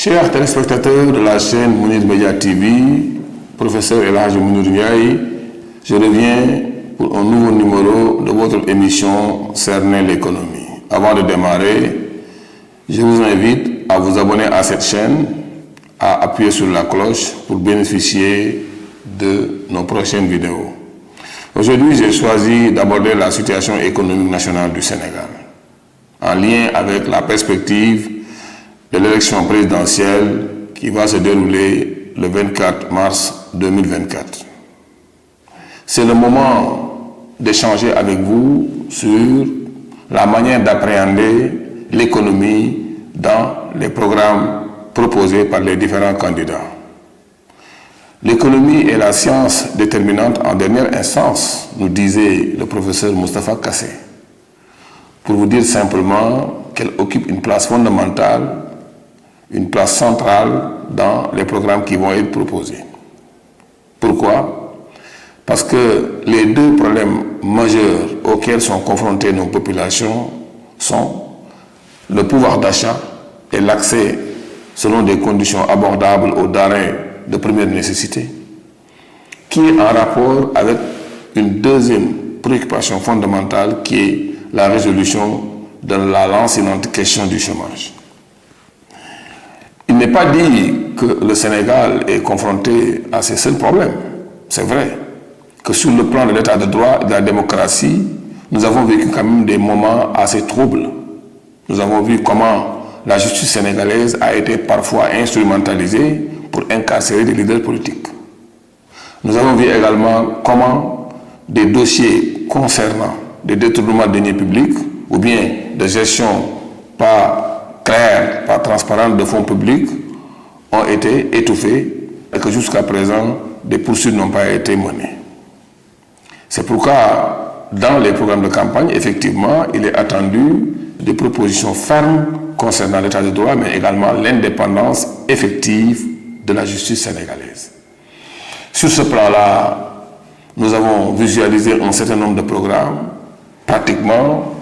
Chers téléspectateurs de la chaîne Mounir Media TV, professeur El Hadji Mounir Ndiaye, je reviens pour un nouveau numéro de votre émission Cerner l'économie. Avant de démarrer, je vous invite à vous abonner à cette chaîne, à appuyer sur la cloche pour bénéficier de nos prochaines vidéos. Aujourd'hui, j'ai choisi d'aborder la situation économique nationale du Sénégal, en lien avec la perspective de l'élection présidentielle qui va se dérouler le 24 mars 2024. C'est le moment d'échanger avec vous sur la manière d'appréhender l'économie dans les programmes proposés par les différents candidats. L'économie est la science déterminante en dernière instance, nous disait le professeur Moustapha Kassé. Pour vous dire simplement qu'elle occupe une place fondamentale, une place centrale dans les programmes qui vont être proposés. Pourquoi? Parce que les deux problèmes majeurs auxquels sont confrontées nos populations sont le pouvoir d'achat et l'accès selon des conditions abordables aux denrées de première nécessité, qui est en rapport avec une deuxième préoccupation fondamentale qui est la résolution de la lancinante question du chômage. Il n'est pas dit que le Sénégal est confronté à ces seuls problèmes. C'est vrai que sur le plan de l'état de droit et de la démocratie, nous avons vécu quand même des moments assez troubles. Nous avons vu comment la justice sénégalaise a été parfois instrumentalisée pour incarcérer des leaders politiques. Nous avons vu également comment des dossiers concernant des détournements de deniers publics ou bien de gestion pas claire, pas transparente de fonds publics ont été étouffés et que jusqu'à présent, des poursuites n'ont pas été menées. C'est pourquoi, dans les programmes de campagne, effectivement, il est attendu des propositions fermes concernant l'état de droit, mais également l'indépendance effective de la justice sénégalaise. Sur ce plan-là, nous avons visualisé un certain nombre de programmes. Pratiquement,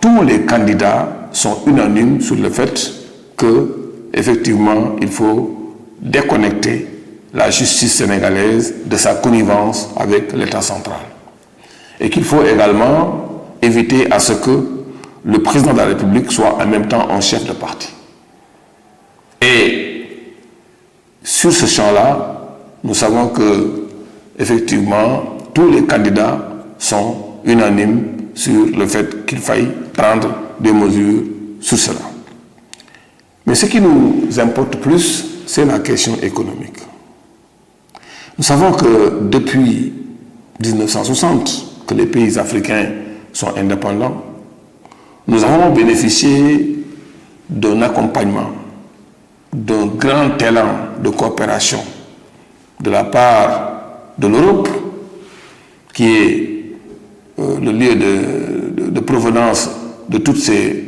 tous les candidats sont unanimes sur le fait que, effectivement, il faut déconnecter la justice sénégalaise de sa connivence avec l'État central. Et qu'il faut également éviter à ce que le président de la République soit en même temps un chef de parti. Et sur ce champ-là, nous savons que, effectivement, tous les candidats sont unanimes sur le fait qu'il faille prendre des mesures sur cela. Mais ce qui nous importe plus, c'est la question économique. Nous savons que depuis 1960, que les pays africains sont indépendants, nous avons bénéficié d'un accompagnement, d'un grand élan de coopération de la part de l'Europe, qui est le lieu de provenance de toutes ces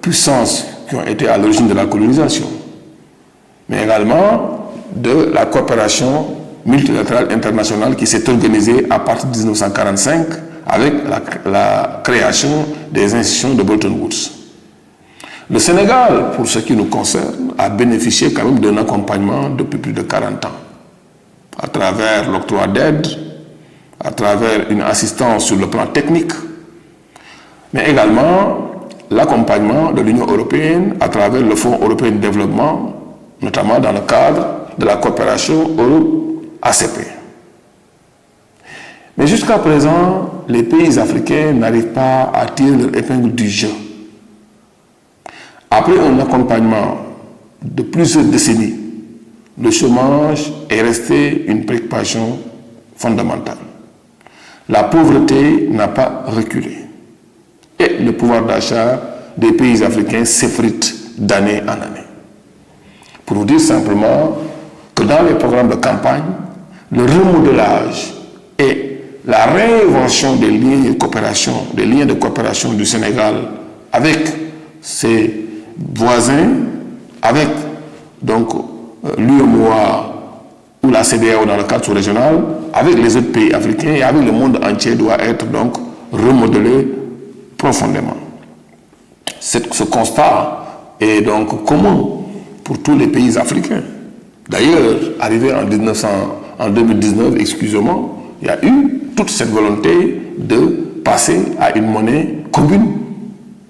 puissances qui ont été à l'origine de la colonisation, mais également de la coopération multilatérale internationale qui s'est organisée à partir de 1945 avec la création des institutions de Bretton Woods. Le Sénégal, pour ce qui nous concerne, a bénéficié quand même d'un accompagnement depuis plus de 40 ans, à travers l'octroi d'aides, à travers une assistance sur le plan technique, mais également l'accompagnement de l'Union européenne à travers le Fonds européen de développement, notamment dans le cadre de la coopération Europe-ACP. Mais jusqu'à présent, les pays africains n'arrivent pas à tirer leur épingle du jeu. Après un accompagnement de plusieurs décennies, le chômage est resté une préoccupation fondamentale. La pauvreté n'a pas reculé. Et le pouvoir d'achat des pays africains s'effrite d'année en année. Pour vous dire simplement que dans les programmes de campagne, le remodelage et la réinvention des liens de coopération du Sénégal avec ses voisins, avec donc l'UEMOA ou la CEDEAO dans le cadre sous-régional, avec les autres pays africains et avec le monde entier doit être donc remodelé profondément. Ce constat est donc commun pour tous les pays africains. D'ailleurs, arrivé en 2019, excusez-moi, il y a eu toute cette volonté de passer à une monnaie commune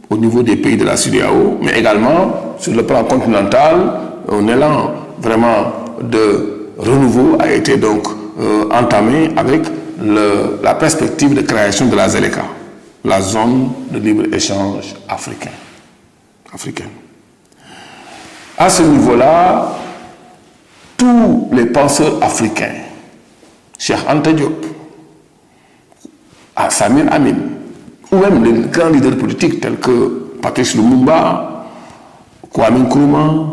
au niveau des pays de la CEDEAO, mais également sur le plan continental, un élan vraiment de renouveau a été donc entamé avec la perspective de création de la ZLECA, la zone de libre-échange africaine. À ce niveau-là, tous les penseurs africains, Cheikh Anta Diop, Samir Amin, ou même les grands leaders politiques tels que Patrice Lumumba, Kwame Nkrumah,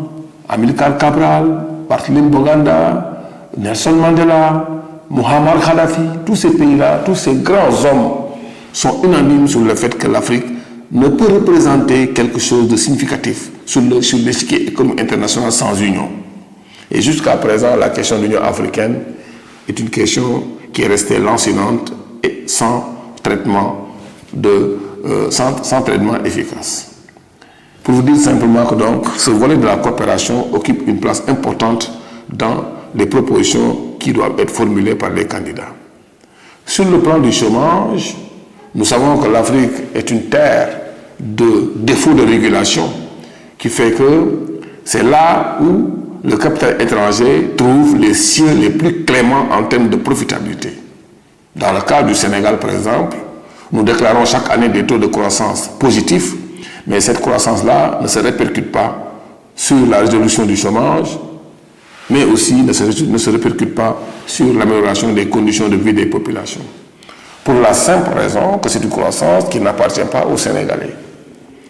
Amilcar Cabral, Barthélémy Boganda, Nelson Mandela, Muammar Kadhafi, tous ces pays-là, tous ces grands hommes sont unanimes sur le fait que l'Afrique ne peut représenter quelque chose de significatif sur l'échiquier économique international sans union. Et jusqu'à présent, la question de l'Union africaine est une question qui est restée lancinante et sans traitement efficace. Pour vous dire simplement que donc, ce volet de la coopération occupe une place importante dans les propositions qui doivent être formulées par les candidats. Sur le plan du chômage, nous savons que l'Afrique est une terre de défaut de régulation qui fait que c'est là où le capital étranger trouve les cieux les plus cléments en termes de profitabilité. Dans le cas du Sénégal, par exemple, nous déclarons chaque année des taux de croissance positifs, mais cette croissance-là ne se répercute pas sur la résolution du chômage, mais aussi ne se répercute pas sur l'amélioration des conditions de vie des populations. Pour la simple raison que c'est une croissance qui n'appartient pas aux Sénégalais.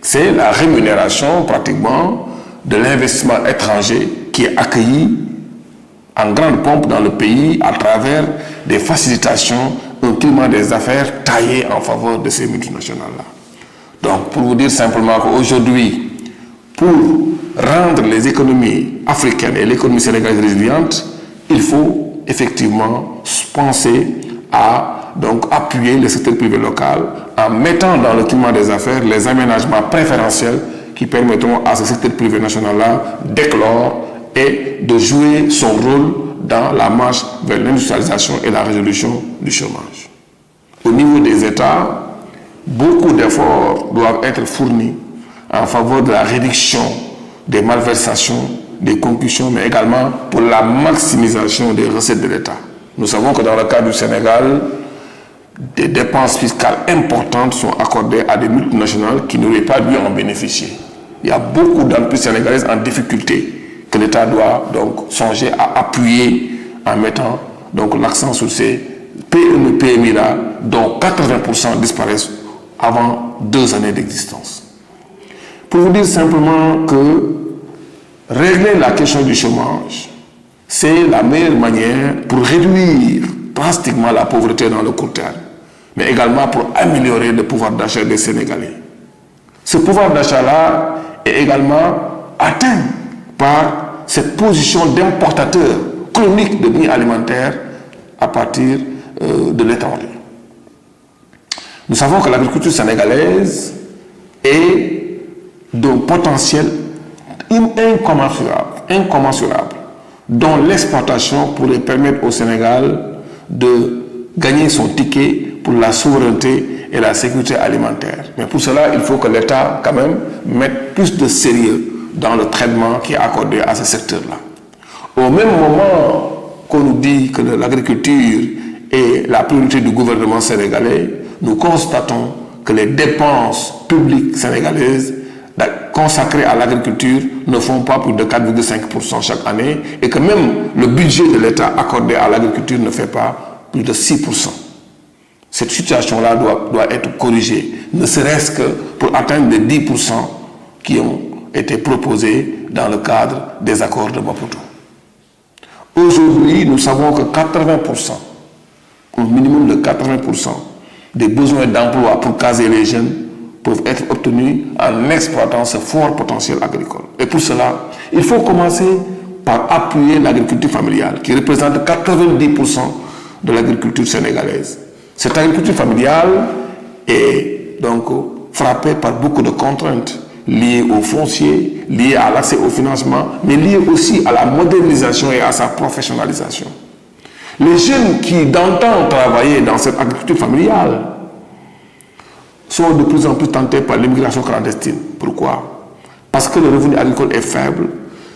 C'est la rémunération pratiquement de l'investissement étranger qui est accueilli en grande pompe dans le pays à travers des facilitations, un climat des affaires taillé en faveur de ces multinationales-là. Donc, pour vous dire simplement qu'aujourd'hui, pour rendre les économies africaines et l'économie sénégalaise résiliente, il faut effectivement penser à donc appuyer le secteur privé local en mettant dans le climat des affaires les aménagements préférentiels qui permettront à ce secteur privé national-là d'éclore et de jouer son rôle dans la marche vers l'industrialisation et la résolution du chômage. Au niveau des États, beaucoup d'efforts doivent être fournis en faveur de la réduction des malversations, des concussions, mais également pour la maximisation des recettes de l'État. Nous savons que dans le cas du Sénégal, des dépenses fiscales importantes sont accordées à des multinationales qui n'auraient pas dû en bénéficier. Il y a beaucoup d'entreprises sénégalaises en difficulté que l'État doit donc songer à appuyer en mettant donc l'accent sur ces PME, PMI-là, dont 80% disparaissent avant 2 années d'existence. Pour vous dire simplement que régler la question du chômage, c'est la meilleure manière pour réduire drastiquement la pauvreté dans le court terme, mais également pour améliorer le pouvoir d'achat des Sénégalais. Ce pouvoir d'achat-là est également atteint par cette position d'importateur chronique de biens alimentaires à partir de l'étranger. Nous savons que l'agriculture sénégalaise est d'un potentiel incommensurable, dont l'exportation pourrait permettre au Sénégal de gagner son ticket pour la souveraineté et la sécurité alimentaire. Mais pour cela, il faut que l'État, quand même, mette plus de sérieux dans le traitement qui est accordé à ce secteur-là. Au même moment qu'on nous dit que l'agriculture est la priorité du gouvernement sénégalais, nous constatons que les dépenses publiques sénégalaises consacrées à l'agriculture ne font pas plus de 4,5% chaque année et que même le budget de l'État accordé à l'agriculture ne fait pas plus de 6%. Cette situation-là doit être corrigée, ne serait-ce que pour atteindre les 10% qui ont été proposés dans le cadre des accords de Maputo. Aujourd'hui, nous savons que 80%, au minimum de 80%, des besoins d'emploi pour caser les jeunes peuvent être obtenus en exploitant ce fort potentiel agricole. Et pour cela, il faut commencer par appuyer l'agriculture familiale, qui représente 90% de l'agriculture sénégalaise. Cette agriculture familiale est donc frappée par beaucoup de contraintes. liées au foncier, liées à l'accès au financement, mais liées aussi à la modernisation et à sa professionnalisation. Les jeunes qui d'antan travaillaient dans cette agriculture familiale sont de plus en plus tentés par l'immigration clandestine. Pourquoi? Parce que le revenu agricole est faible.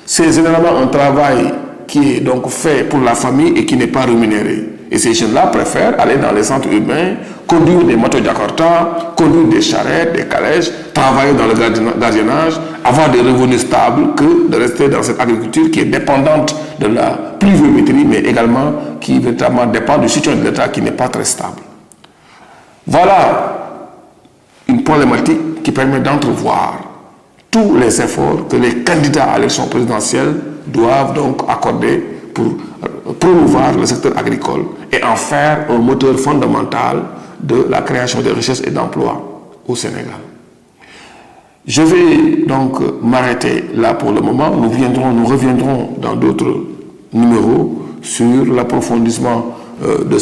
C'est généralement un travail qui est donc fait pour la famille et qui n'est pas rémunéré. Et ces jeunes-là préfèrent aller dans les centres urbains, conduire des motos Jakarta, conduire des charrettes, des calèches, travailler dans le gardiennage, avoir des revenus stables que de rester dans cette agriculture qui est dépendante de la pluviométrie, mais également qui véritablement dépend du soutien de l'État qui n'est pas très stable. Voilà une problématique qui permet d'entrevoir tous les efforts que les candidats à l'élection présidentielle doivent donc accorder pour promouvoir le secteur agricole et en faire un moteur fondamental de la création de richesses et d'emplois au Sénégal. Je vais donc m'arrêter là pour le moment. Nous reviendrons dans d'autres numéros sur l'approfondissement de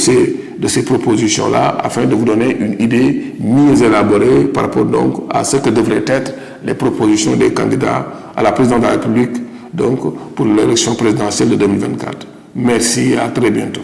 ces propositions-là afin de vous donner une idée mieux élaborée par rapport donc à ce que devraient être les propositions des candidats à la présidence de la République donc pour l'élection présidentielle de 2024. Merci et à très bientôt.